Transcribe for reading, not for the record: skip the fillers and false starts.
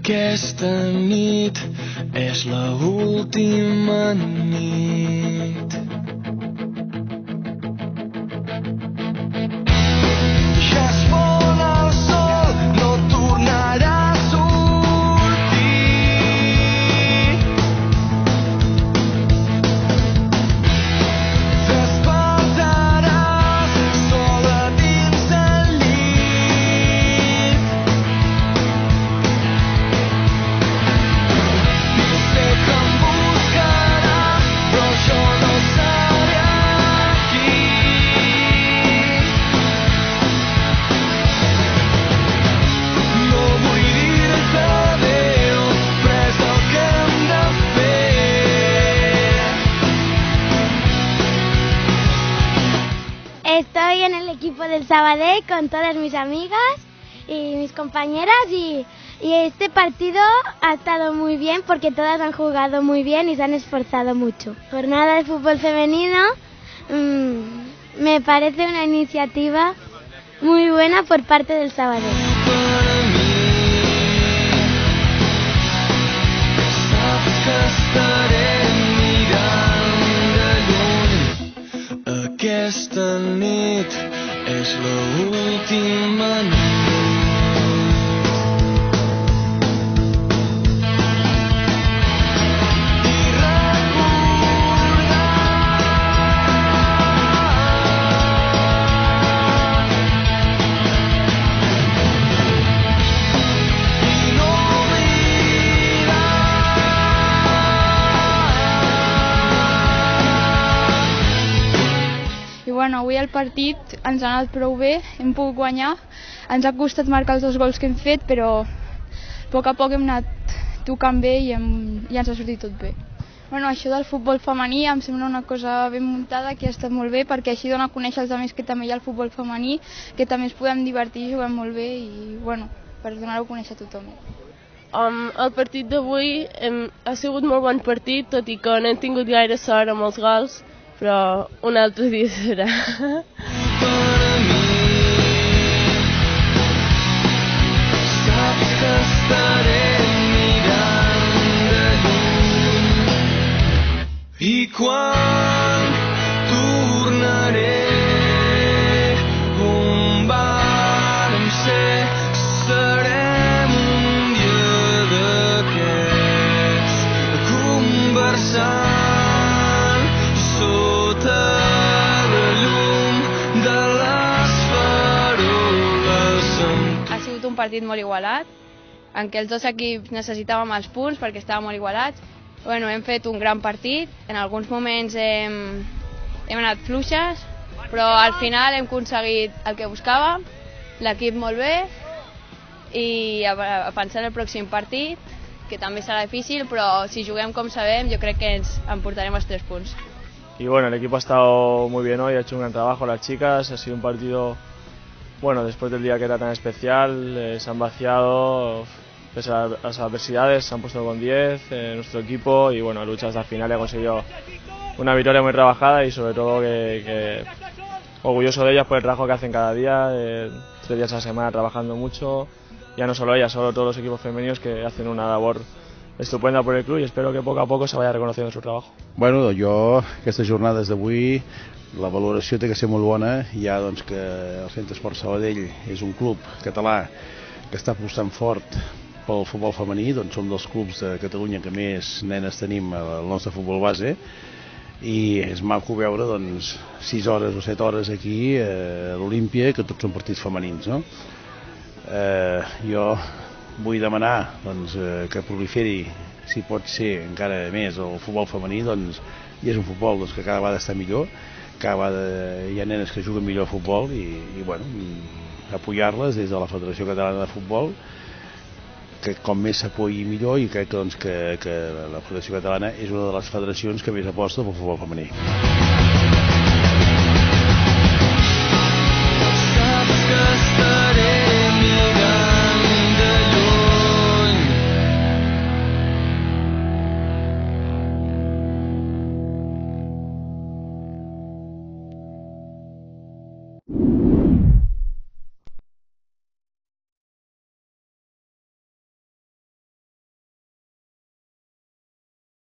Aquesta nit és l'última nit. Ja es pon el sol, no tornarà a sortir. Despertaràs sola dins el llit. No sé que em buscaràs, però jo no seré aquí. No vull dir-te adéu, però és el que hem de fer. Estoy en el equipo del Sabadell con todas mis amigas y mis compañeras y este partido ha estado muy bien porque todas han jugado muy bien y se han esforzado mucho. Jornada de fútbol femenino me parece una iniciativa muy buena por parte del Sabadell. Per a mi, saps que estaré mirant de lluny. Aquesta nit és l'última nit. I recordar i no oblidar. I bueno, avui el partit ens ha anat prou bé, hem pogut guanyar, ens ha costat marcar els 2 gols que hem fet, però a poc hem anat tocant bé i ens ha sortit tot bé. Bueno, això del futbol femení em sembla una cosa ben muntada, que ha estat molt bé, perquè així dona a conèixer als altres que també hi ha el futbol femení, que també ens podem divertir jugant molt bé i bueno, per donar-ho a conèixer a tothom. El partit d'avui ha sigut molt bon partit, tot i que no hem tingut gaire sort amb els gols, però un altre dia serà. Per a mi, saps que estaré mirant de lluny. I quan tornaré on vàrem ser, serem un dia d'aquests conversant sota la llum de les faroles amb tu. Ha sigut un partit molt igualat, en què els dos equips necessitàvem els punts perquè estàvem molt igualats. Bueno, hem fet un gran partit, en alguns moments hem anat fluixes, però al final hem aconseguit el que buscàvem, l'equip molt bé, i a pensar en el pròxim partit, que també serà difícil, però si juguem com sabem, jo crec que ens emportarem els 3 punts. Y bueno, el equipo ha estado muy bien hoy, ha hecho un gran trabajo las chicas, ha sido un partido, bueno, después del día que era tan especial, se han vaciado, pese a las adversidades, se han puesto con 10 nuestro equipo y bueno, lucha hasta el final y ha conseguido una victoria muy trabajada y sobre todo que orgulloso de ellas por el trabajo que hacen cada día, 3 días a la semana trabajando mucho, ya no solo ellas, solo todos los equipos femeninos que hacen una labor estupenda por el club y espero que poco a poco se vaya reconociendo su trabajo. Bueno, jo, aquestes jornades d'avui, la valoració té que ser molt bona, ja doncs que el Centre Esport Sabadell és un club català que està apostant fort pel futbol femení, doncs som dels clubs de Catalunya que més nenes tenim al nostre futbol base i és maco veure doncs 6 hores o 7 hores aquí a l'Olímpia, que tots són partits femenins, no? Jo vull demanar doncs, que proliferi, si pot ser encara més, el futbol femení, doncs, i és un futbol doncs, que cada vegada està millor, cada vegada hi ha nenes que juguen millor a futbol i bueno, apoyar-les des de la Federació Catalana de Futbol, que com més s'apoyi millor, i crec doncs, que la Federació Catalana és una de les federacions que més aposta pel futbol femení.